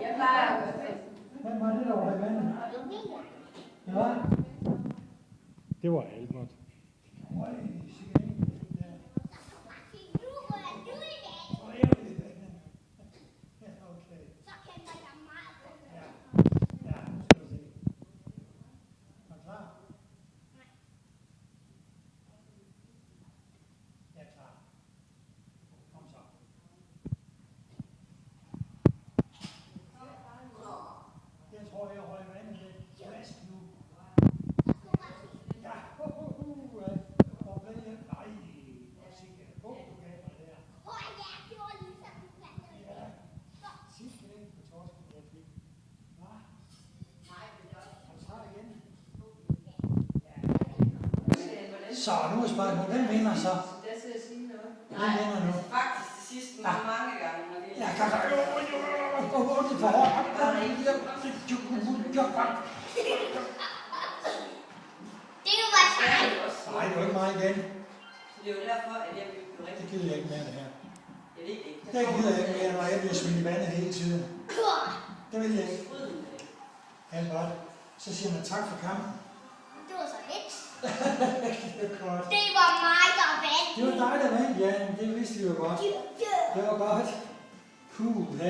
Jeg plejer at gøre det. Hvem var det, der var i vandet? Ja. Det var Albert. Øj, sikkert ikke. Ja, okay. Ja, ja, nu skal vi se. Er du klar? Jeg er klar. Kom så. Jeg tror, jeg holder vandet lidt fast nu. Ja, og hvad er nej, hvor sikkert du gav mig der. Ja, sidste ikke på torsken, jeg fik. Hva? Og så igen. Så, nu er spørgsmålet, hvem vinder så? Hvem vinder nu? Faktisk det sidste mange gange. Ja, kan så. Det er for hårdt. Nej, det var ikke mig igen. Så det er jo derfor, at jeg vil blive rigtig. Det gider jeg ikke mere, det her. Jeg ved ikke. Det gider jeg ikke mere, når jeg bliver smidt i vandet hele tiden. Det vil jeg ikke. Alt godt. Så siger man tak for kampen. Det var så lidt. Det er godt. Det var mig, der vandt. Det var dig, der vandt, ja. Det vidste vi jo godt. Det var godt. Puh, ja.